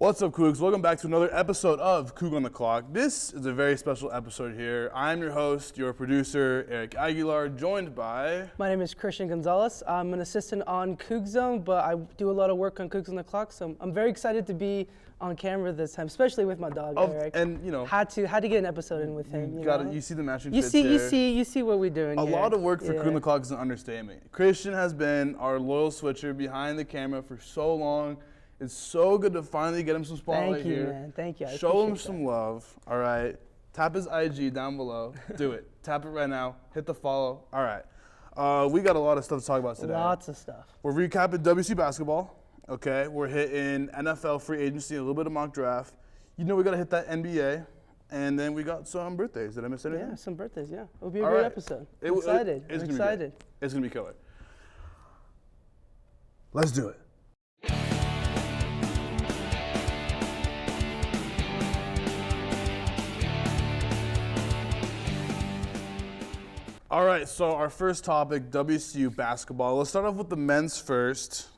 What's up, Cougs? Welcome back to another episode of Coug on the Clock. This is a very special episode here. I'm your host, your producer, Erick Aguilar, joined by... My name is Cristian Gonzalez. I'm an assistant on Coug Zone, but I do a lot of work on Cougs on the Clock, so I'm very excited to be on camera this time, especially with my dog, Erick. And, you know... Had to get an episode in with him, You see the matching fits here. You see what we're doing A here. lot of work for Coug on the Clock is an understatement. Cristian has been our loyal switcher behind the camera for so long. It's so good to finally get him some spotlight here. Thank you, man. Thank you. Show him some love, all right? Tap his IG down below. Do it. Tap it right now. Hit the follow. All right. We got a lot of stuff to talk about today. Lots of stuff. We're recapping WC basketball, okay? We're hitting NFL free agency, a little bit of mock draft. You know we got to hit that NBA. And then we got some birthdays. Did I miss anything? Yeah, some birthdays, yeah. It'll be a great episode. I'm excited. It's I'm excited. It's going to be killer. Let's do it. All right, so our first topic, WCU basketball. Let's start off with the men's first.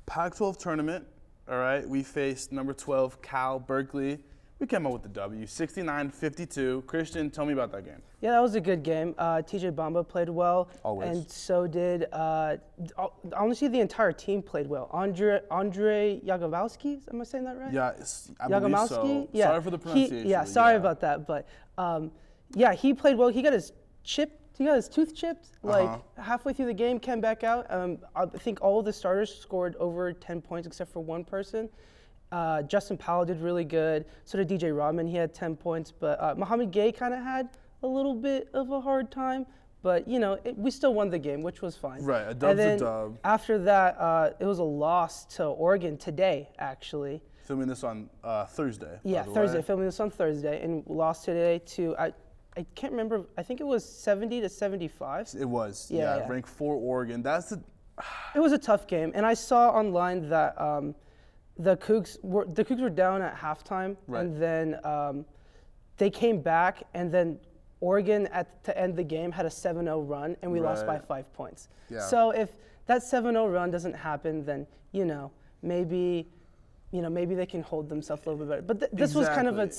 Pac-12 tournament, all right? We faced number 12, Cal Berkeley. We came out with the W, 69-52. Cristian, tell me about that game. Yeah, that was a good game. TJ Bamba played well. Always. And so did, honestly, the entire team played well. Andre Jagielowski, am I saying that right? Yeah, I believe so. Yeah. Sorry for the pronunciation. Sorry about that. But, yeah, he played well. He got his tooth chipped, halfway through the game, came back out. I think all of the starters scored over 10 points except for one person. Justin Powell did really good. So did DJ Rodman. He had 10 points. But Mohamed Gay kind of had a little bit of a hard time. But, you know, we still won the game, which was fine. Right, a dub's a dub. After that, it was a loss to Oregon today, actually. Filming this on Thursday. Yeah, Thursday. Filming this on Thursday. And lost today to... I can't remember. I think it was 70-75. It was. Yeah. Ranked 4 Oregon. It was a tough game, and I saw online that the Cougs were down at halftime, right. And then they came back, and then Oregon to end the game had a 7-0 run, and we lost by 5 points. Yeah. So if that 7-0 run doesn't happen, then maybe they can hold themselves a little bit better. But this was kind of a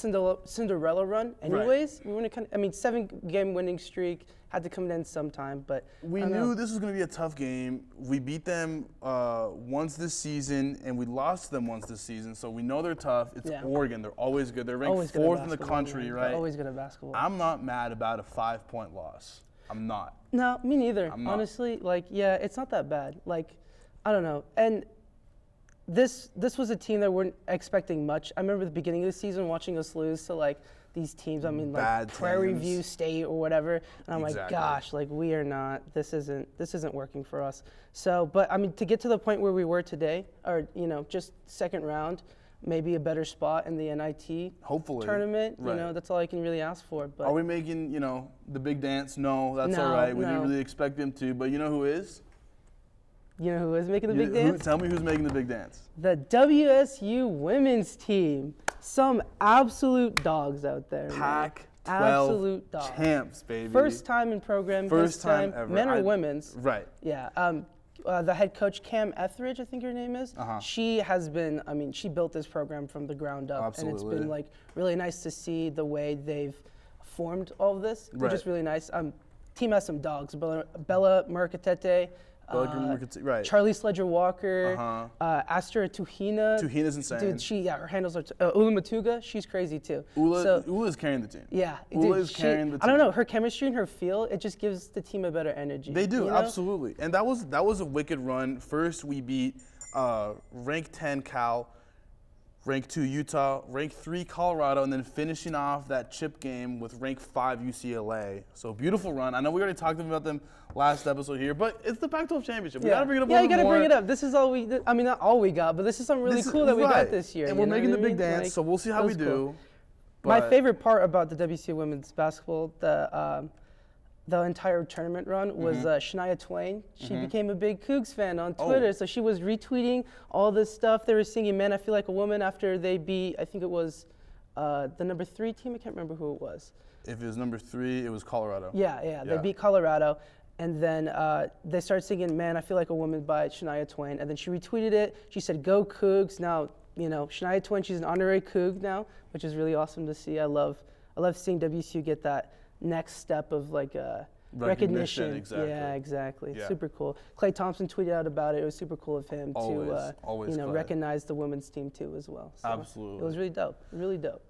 Cinderella run anyways. Right. 7-game winning streak, had to come in sometime, but we knew this was going to be a tough game. We beat them once this season, and we lost them once this season, so we know they're tough. It's Oregon. They're always good. They're ranked 4th in the country, right? They're always good at basketball. I'm not mad about a 5-point loss. I'm not. No, me neither. I'm not. Honestly, it's not that bad. I don't know. And This was a team that weren't expecting much. I remember the beginning of the season watching us lose to these teams. Prairie View State or whatever. And I'm like, gosh, we are not. This isn't working for us. So, but to get to the point where we were today, or just second round, maybe a better spot in the NIT hopefully tournament. Right. That's all I can really ask for. But are we making the big dance? No, that's all right. We didn't really expect them to. But you know who is? You know who is making the big dance? Tell me who's making the big dance. The WSU women's team. Some absolute dogs out there. Pac-12 champs, baby. First time in program. First time ever. Men or women's. Right. Yeah. The head coach, Cam Etheridge, I think her name is. She has been, she built this program from the ground up. Absolutely. And it's been really nice to see the way they've formed all of this, which is really nice. Team has some dogs. Bella Murkatete. Right. Charlie Sledger-Walker, Astra Tuhina. Tuhina's insane. Dude, her handles are Ula Matuga. She's crazy too. Ula's carrying the team. Yeah, Ula's carrying the team. I don't know, her chemistry and her feel, it just gives the team a better energy. They do, absolutely. And that was a wicked run. First, we beat ranked 10 Cal, ranked 2 Utah, ranked 3 Colorado, and then finishing off that chip game with ranked 5 UCLA. So beautiful run. I know we already talked about them last episode here, but it's the Pac-12 championship. We gotta bring it up. Yeah, you gotta bring it up. This is all we. Not all we got, but this is something really cool that we got this year. And we're making the big dance, so we'll see how we do. My favorite part about the WCU women's basketball, the entire tournament run was Shania Twain. She became a big Cougs fan on Twitter, so she was retweeting all this stuff. They were singing "Man, I Feel Like a Woman" after they beat, I think it was the number 3 team. I can't remember who it was. If it was number 3, it was Colorado. Yeah. They beat Colorado. And then they started singing "Man, I Feel Like a Woman" by Shania Twain. And then she retweeted it. She said, "Go Cougs." Now, Shania Twain, she's an honorary Coug now, which is really awesome to see. I love seeing WSU get that next step of like recognition. Exactly. Yeah, exactly. Yeah. Super cool. Clay Thompson tweeted out about it. It was super cool of him to Clay. recognize the women's team too as well. So Absolutely. It was really dope. Really dope.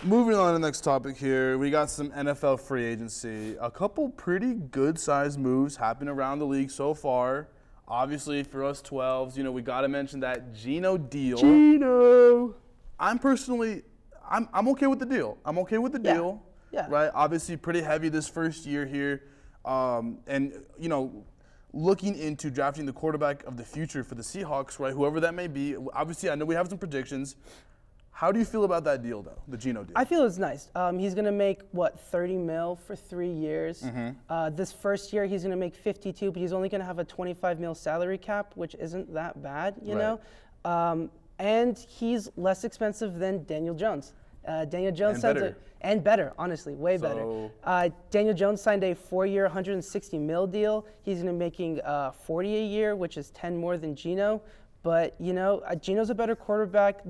Moving on to the next topic here, we got some NFL free agency. A couple pretty good-sized moves happening around the league so far. Obviously, for us 12s, we got to mention that Geno deal. Geno! I'm okay with the deal. I'm okay with the deal. Yeah. Right? Obviously, pretty heavy this first year here. Looking into drafting the quarterback of the future for the Seahawks, right? Whoever that may be. Obviously, I know we have some predictions. How do you feel about that deal, though, the Geno deal? I feel it's nice. He's going to make, $30 mil for 3 years. Mm-hmm. This first year, he's going to make 52, but he's only going to have a 25 mil salary cap, which isn't that bad, you know? And he's less expensive than Daniel Jones. Daniel Jones and better, honestly, way better. Daniel Jones signed a 4-year, $160 mil deal. He's going to be making $40 a year, which is 10 more than Geno. But, Geno's a better quarterback.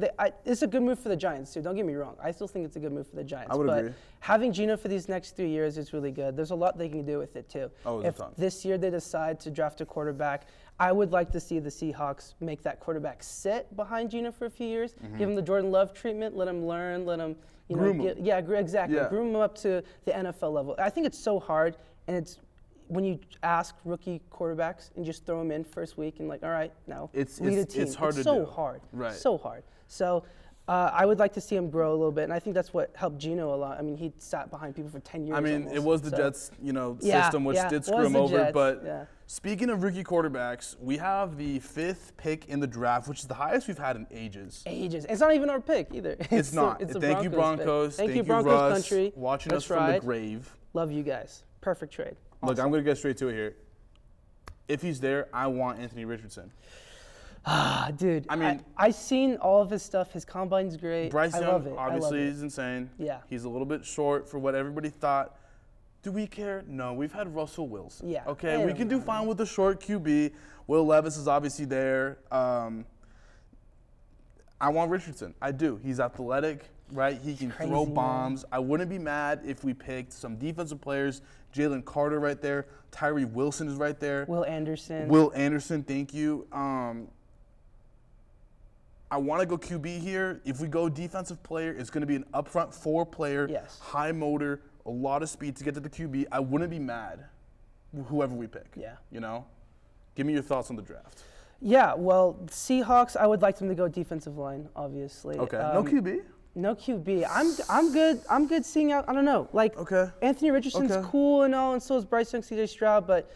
It's a good move for the Giants, too. Don't get me wrong. I still think it's a good move for the Giants. I would agree. Having Geno for these next 3 years is really good. There's a lot they can do with it, too. If this year they decide to draft a quarterback, I would like to see the Seahawks make that quarterback sit behind Geno for a few years, give him the Jordan Love treatment, let him learn, let him, groom him. Exactly. Yeah. Groom him up to the NFL level. I think it's so hard, and it's when you ask rookie quarterbacks and just throw them in first week and like, all right, now lead a team. It's hard to so do. hard. Right. So hard. So I would like to see him grow a little bit, and I think that's what helped Geno a lot. I mean, he sat behind people for 10 years. I mean, almost, it was the Jets, system which did screw him over. Jets, But speaking of rookie quarterbacks, we have the 5th pick in the draft, which is the highest we've had in ages. It's not even our pick either. It's not. Thank you, Broncos. Thank you, Broncos Russ, country. watching us from the grave. Love you guys. Perfect trade. Awesome. Look, I'm going to get straight to it here. If he's there, I want Anthony Richardson. Dude, I mean, I've seen all of his stuff. His combine's great. Bryce Young, I love it. obviously, is insane. Yeah. He's a little bit short for what everybody thought. Do we care? No, we've had Russell Wilson. Yeah. Okay, we can do fine with the short QB. Will Levis is obviously there. I want Richardson. I do. He's athletic, right? He can throw bombs. Man. I wouldn't be mad if we picked some defensive players. Jalen Carter right there. Tyree Wilson is right there. Will Anderson, thank you. I want to go QB here. If we go defensive player, it's going to be an upfront 4-player, high motor, a lot of speed to get to the QB. I wouldn't be mad, whoever we pick. Yeah. Give me your thoughts on the draft. Yeah, well, Seahawks, I would like them to go defensive line, obviously. Okay. No QB? No QB. I'm good. I'm good seeing out. I don't know. Anthony Richardson's cool and all, and so is Bryce Young, CJ Stroud, but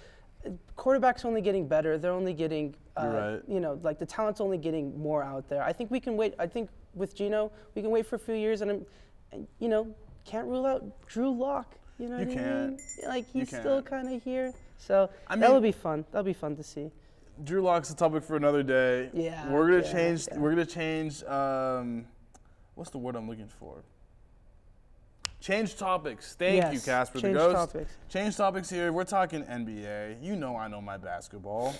quarterbacks only getting better. They're only getting, the talent's only getting more out there. I think we can wait. I think with Geno, we can wait for a few years, and can't rule out Drew Lock. You know what I mean? Like he's still kind of here. So that'll be fun. That'll be fun to see. Drew Lock's a topic for another day. Yeah. We're gonna change. We're gonna change. What's the word I'm looking for? Change topics. Thank you, Casper the Ghost. Topics. Change topics here. We're talking NBA. I know my basketball.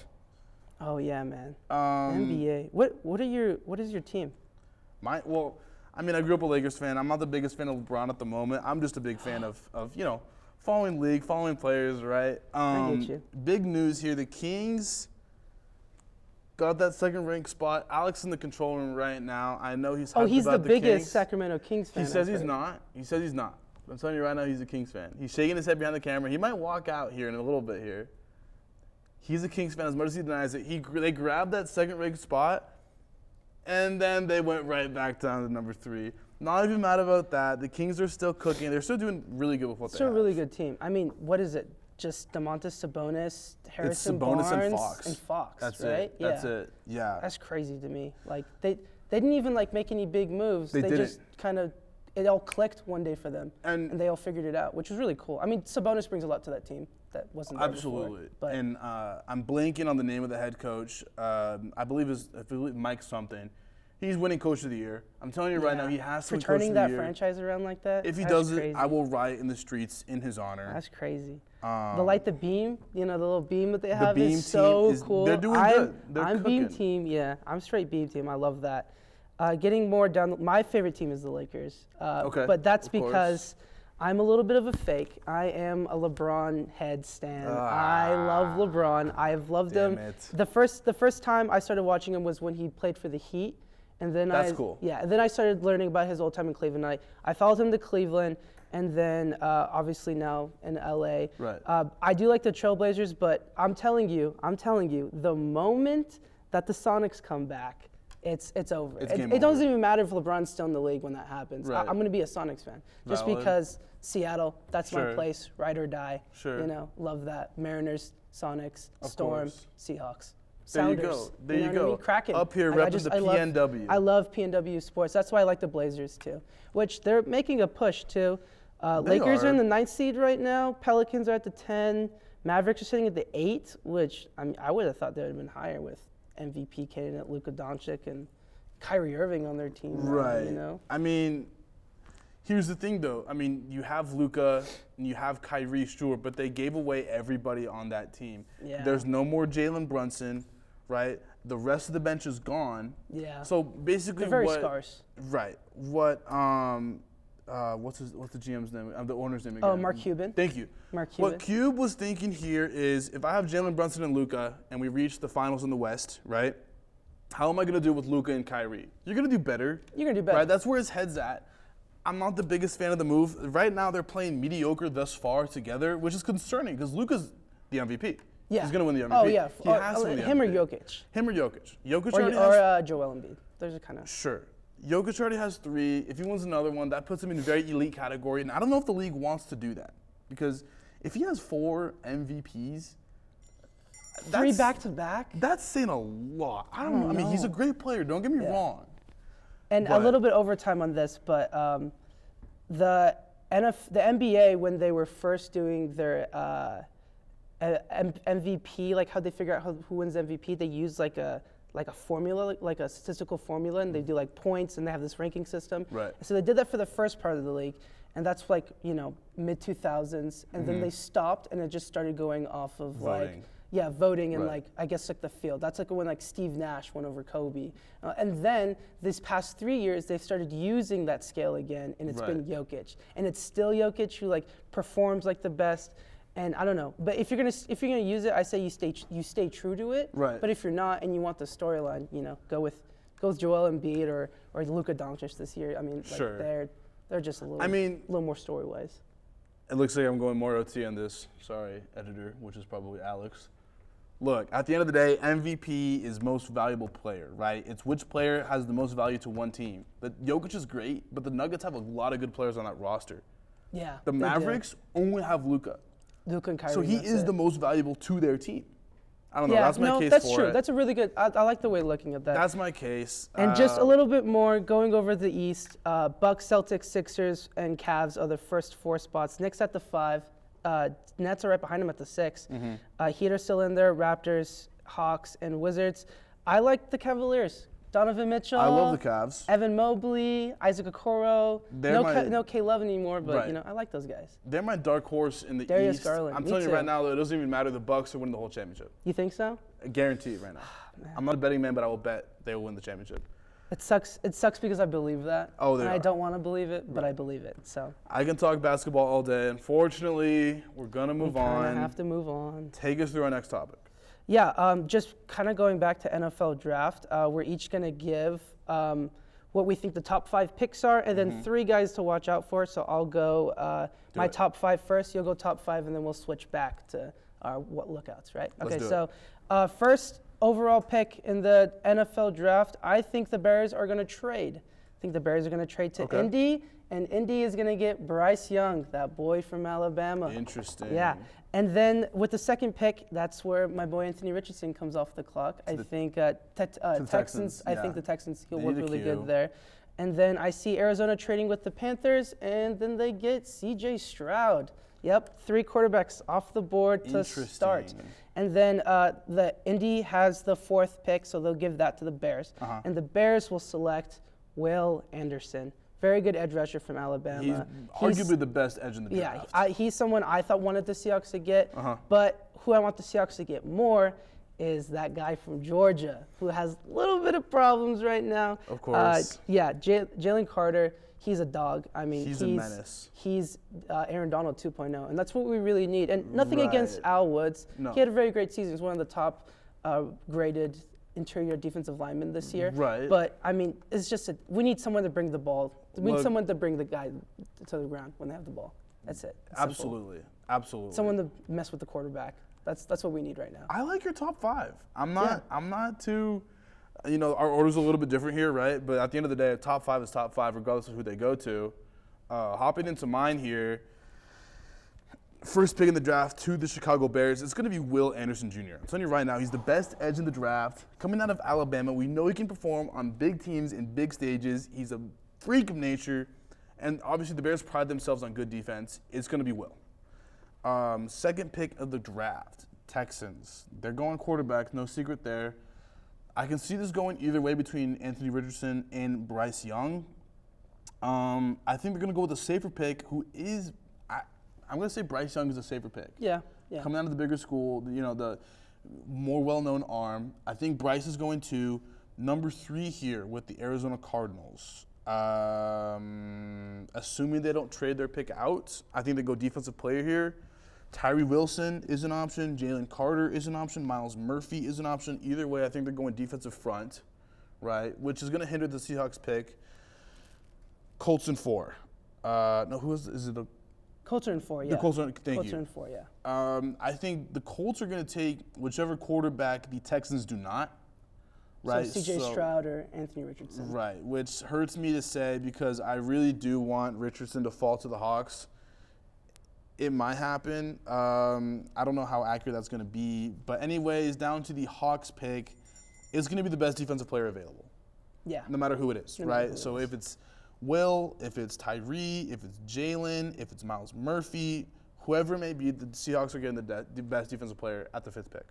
Oh yeah, man. NBA. What is your team? I grew up a Lakers fan. I'm not the biggest fan of LeBron at the moment. I'm just a big fan of following league, following players, right? I get you. Big news here. The Kings got that second-ranked spot. Alex in the control room right now. I know he's hyped about the Kings. Oh, he's the biggest Sacramento Kings fan. He says he's not. I'm telling you right now, he's a Kings fan. He's shaking his head behind the camera. He might walk out here in a little bit here. He's a Kings fan as much as he denies it. They grabbed that second-ranked spot, and then they went right back down to number 3. Not even mad about that. The Kings are still cooking. They're still doing really good with what they have. Still a really good team. I mean, what is it? Just Domantas Sabonis, Harrison Barnes, and Fox. That's right? it. That's it. Yeah. That's crazy to me. Like they didn't even make any big moves. They just kind of it all clicked one day for them, and they all figured it out, which was really cool. I mean, Sabonis brings a lot to that team that wasn't there absolutely. Before, but and I'm blanking on the name of the head coach. I believe Mike something. He's winning Coach of the Year. I'm telling you right now, he has to win Coach of the Year. For turning that franchise around like that. If he does it, I will riot in the streets in his honor. That's crazy. The light the beam, the little beam that they have is so cool. They're doing good. I'm cooking. beam team, yeah. I'm straight beam team. I love that. Getting more down, my favorite team is the Lakers. Okay, But that's of course. because I'm a little bit of a fake. I am a LeBron head stan. I love LeBron. I've loved him. The first time I started watching him was when he played for the Heat. And then That's cool. Yeah, and then I started learning about his old time in Cleveland. I followed him to Cleveland, and then obviously now in LA. Right. I do like the Trailblazers, but I'm telling you, the moment that the Sonics come back, it's over. It doesn't even matter if LeBron's still in the league when that happens. Right. I'm going to be a Sonics fan just Valid. Because Seattle, that's Sure. my place, ride or die. Sure. You know, love that. Mariners, Sonics, Of Storm, course. Seahawks. There you Sounders. go. There know you what I go. mean? Kraken. Up here, I repping the PNW. I love PNW sports. That's why I like the Blazers too, which they're making a push too. Lakers are in the 9th seed right now. Pelicans are at the 10. Mavericks are sitting at the 8, which I would have thought they would have been higher with MVP candidate Luka Doncic and Kyrie Irving on their team. Right. You know. I mean, here's the thing though. I mean, you have Luka and you have Kyrie, sure, but they gave away everybody on that team. Yeah. There's no more Jalen Brunson, right? The rest of the bench is gone. Yeah. So basically, They're very scarce. Right. What's the GM's name? The owner's name again? Oh, Mark Cuban. Thank you. Mark Cuban. What Cube was thinking here is, if I have Jalen Brunson and Luka, and we reach the finals in the West, right? How am I gonna do with Luka and Kyrie? You're gonna do better. You're gonna do better. Right. That's where his head's at. I'm not the biggest fan of the move. Right now, they're playing mediocre thus far together, which is concerning because Luka's the MVP. Yeah. He's gonna win the MVP. Oh yeah. He has to win the him MVP. or Jokic. Him or Jokic. Jokic Or already has. Joel Embiid. Those are kind of. Sure. Jokic already has 3. If he wins another one, that puts him in a very elite category. And I don't know if the league wants to do that. Because if he has 4 MVPs, 3 back-to-back? That's saying a lot. I don't know. I mean, he's a great player. Don't get me wrong. And a little bit overtime on this, but the NBA, when they were first doing their MVP, like how they figure out who wins MVP, they use like a formula, like a statistical formula, and they do like points, and they have this ranking system. Right. So they did that for the first part of the league, and that's like mid 2000s, and then they stopped, and it just started going off of Voting. voting and Right. like I guess like the field. That's like when like Steve Nash went over Kobe, and then this past 3 years they've started using that scale again, and it's been Jokic, and it's still Jokic who like performs like the best. And I don't know, but if you're gonna use it, I say you stay true to it. Right. But if you're not and you want the storyline, go with Joel Embiid or Luka Doncic this year. I mean, like Sure. they're just a little. I mean, a little more story wise. It looks like I'm going more OT on this. Sorry, editor, which is probably Alex. Look, at the end of the day, MVP is most valuable player, right? It's which player has the most value to one team. But Jokic is great, but the Nuggets have a lot of good players on that roster. Yeah. The Mavericks only have Luka. Luka and Kyrie. So he is the most valuable to their team. I don't know. Yeah, That's my case that's for true. it. That's a really good. I like the way of looking at that. That's my case. And just a little bit more going over the East. Bucks, Celtics, Sixers, and Cavs are the first 4 spots. Knicks at the 5. Nets are right behind them at the 6. Heat are still in there. Raptors, Hawks, and Wizards. I like the Cavaliers. Donovan Mitchell. I love the Cavs. Evan Mobley, Isaac Okoro. No K-Love anymore, but Right. I like those guys. They're my dark horse in the Darius East. Garland, I'm me telling you too. right now, that it doesn't even matter. The Bucks are winning the whole championship. You think so? I guarantee it right now. I'm not a betting man, but I will bet they will win the championship. It sucks. It sucks because I believe that. Oh, they and are. I don't want to believe it, but I believe it. So I can talk basketball all day. Unfortunately, we're gonna move we on. kind of have to move on. Take us through our next topic. Yeah, just kind of going back to NFL draft, we're each going to give what we think the top 5 picks are, and then 3 guys to watch out for. So I'll go my top 5 first, you'll go top 5, and then we'll switch back to our lookouts, right? Let's do so first overall pick in the NFL draft, I think the Bears are going to trade. I think the Bears are going to trade to Indy, and Indy is going to get Bryce Young, that boy from Alabama. Interesting. Yeah. And then with the second pick, that's where my boy Anthony Richardson comes off the clock. I think Texans. I think the Texans. He'll work really good there. And then I see Arizona trading with the Panthers, and then they get C.J. Stroud. Yep, 3 quarterbacks off the board to start. And then the Indy has the 4th pick, so they'll give that to the Bears. And the Bears will select Will Anderson. Very good edge rusher from Alabama. He's arguably the best edge in the draft. Yeah, he's someone I thought wanted the Seahawks to get, but who I want the Seahawks to get more is that guy from Georgia who has a little bit of problems right now. Of course. Jalen Carter, he's a dog. I mean, he's a menace. He's Aaron Donald 2.0, and that's what we really need. And nothing against Al Woods. No. He had a very great season. He's one of the top graded interior defensive linemen this year. Right. But, I mean, it's just we need someone to bring the ball. We need someone to bring the guy to the ground when they have the ball. That's it. It's absolutely. simple. Absolutely. Someone to mess with the quarterback. That's what we need right now. I like your top 5. I'm not too, our order's a little bit different here, right? But at the end of the day, top 5 is top 5 regardless of who they go to. Hopping into mine here, first pick in the draft to the Chicago Bears, it's going to be Will Anderson Jr. I'm telling you right now, he's the best edge in the draft. Coming out of Alabama, we know he can perform on big teams in big stages. He's a freak of nature. And obviously the Bears pride themselves on good defense. It's going to be Will. Second pick of the draft, Texans. They're going quarterback, no secret there. I can see this going either way between Anthony Richardson and Bryce Young. I think they're going to go with a safer pick who is – I'm going to say Bryce Young is a safer pick. Yeah. Coming out of the bigger school, the more well-known arm. I think Bryce is going to number 3 here with the Arizona Cardinals. Assuming they don't trade their pick out, I think they go defensive player here. Tyree Wilson is an option. Jalen Carter is an option. Miles Murphy is an option. Either way, I think they're going defensive front, right, which is going to hinder the Seahawks pick. Colts in 4. Is it a – Colts are in 4, yeah. The Colts are, thank you. Colts are in 4, yeah. I think the Colts are going to take whichever quarterback the Texans do not. Right. So C.J. Stroud or Anthony Richardson. Right, which hurts me to say because I really do want Richardson to fall to the Hawks. It might happen. I don't know how accurate that's going to be. But anyways, down to the Hawks pick, it's going to be the best defensive player available. Yeah. No matter who it is, right? So if it's Will, if it's Tyree, if it's Jalen, if it's Miles Murphy, whoever it may be, the Seahawks are getting the best defensive player at the 5th pick.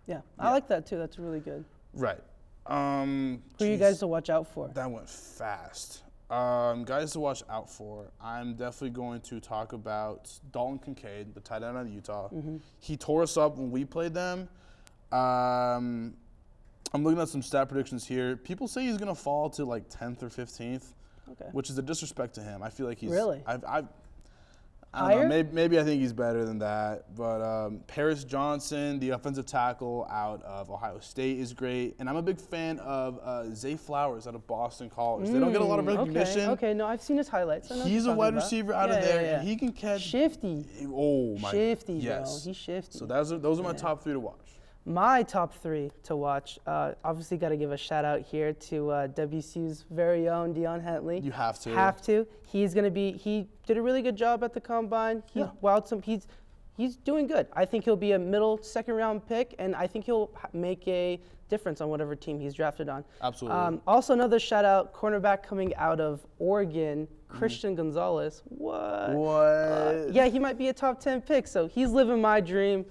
Yeah, I like that too. That's really good. Right. Who are you guys to watch out for? That went fast. Guys to watch out for, I'm definitely going to talk about Dalton Kincaid, the tight end out of Utah. Mm-hmm. He tore us up when we played them. I'm looking at some stat predictions here. People say he's going to fall to like 10th or 15th, which is a disrespect to him. I feel like he's – Really? I don't know. Maybe I think he's better than that. But Paris Johnson, the offensive tackle out of Ohio State, is great. And I'm a big fan of Zay Flowers out of Boston College. They don't get a lot of recognition. Okay, no, I've seen his highlights. He's a wide receiver out of there, and he can catch. Shifty. Oh, my. Shifty, yes. bro. He's shifty. So those are my top 3 to watch. My top 3 to watch, obviously got to give a shout out here to WCU's very own Deion Hentley. You have to. Have to. He's going to be, he did a really good job at the combine. He wowed some, he's doing good. I think he'll be a middle 2nd round pick, and I think he'll make a difference on whatever team he's drafted on. Absolutely. Also another shout out, cornerback coming out of Oregon, Cristian Gonzalez. What? Yeah, he might be a top 10 pick, so he's living my dream.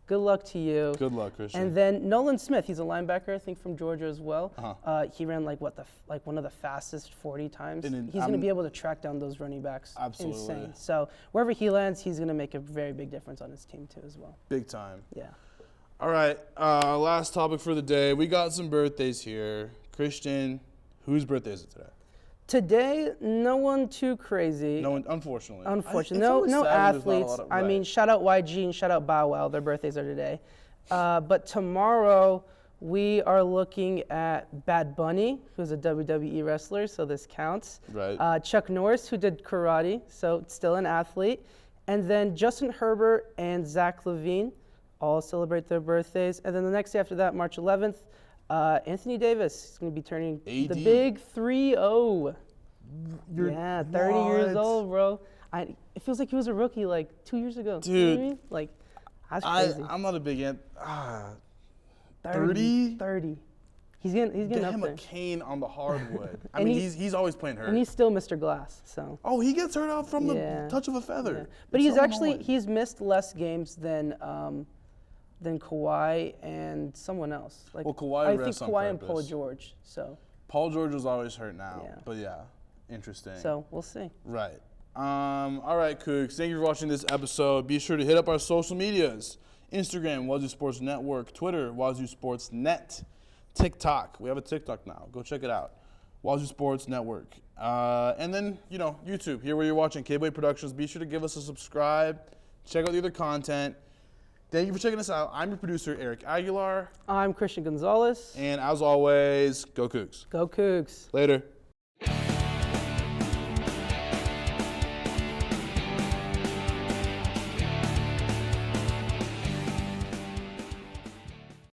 Good luck to you. Good luck, Cristian. And then Nolan Smith, he's a linebacker, I think, from Georgia as well. He ran like one of the fastest 40 times. He's going to be able to track down those running backs. Absolutely. Insane. So wherever he lands, he's going to make a very big difference on his team too as well. Big time. Yeah. All right, last topic for the day. We got some birthdays here. Cristian, whose birthday is it today? Today, no one too crazy. No one, unfortunately. No athletes. I mean, shout out YG and shout out Bow Wow. Their birthdays are today. But tomorrow, we are looking at Bad Bunny, who's a WWE wrestler, so this counts. Right. Chuck Norris, who did karate, so still an athlete. And then Justin Herbert and Zach LaVine all celebrate their birthdays. And then the next day after that, March 11th, Anthony Davis is going to be turning the big 3-0. Yeah, 30 years old, bro. It feels like he was a rookie like 2 years ago. Dude. You know what I mean? Like, that's crazy. I'm not a big 30? 30. He's getting Get up him there. a cane on the hardwood. I mean, he's always playing hurt. And he's still Mr. Glass, so. Oh, he gets hurt out from the touch of a feather. Yeah. But he's missed less games than Kawhi and someone else. Like, Kawhi I rests think on Kawhi and purpose. Paul George. So. Paul George is always hurt now. Yeah. But yeah, interesting. So we'll see. Right. All right, Cougs. Thank you for watching this episode. Be sure to hit up our social medias. Instagram, Wazzu Sports Network. Twitter, Wazzu Sports Net. TikTok. We have a TikTok now. Go check it out. Wazzu Sports Network. And then, YouTube. Here where you're watching K-Boy Productions. Be sure to give us a subscribe. Check out the other content. Thank you for checking us out. I'm your producer, Erick Aguilar. I'm Cristian Gonzalez. And as always, go Cougs. Go Cougs. Later.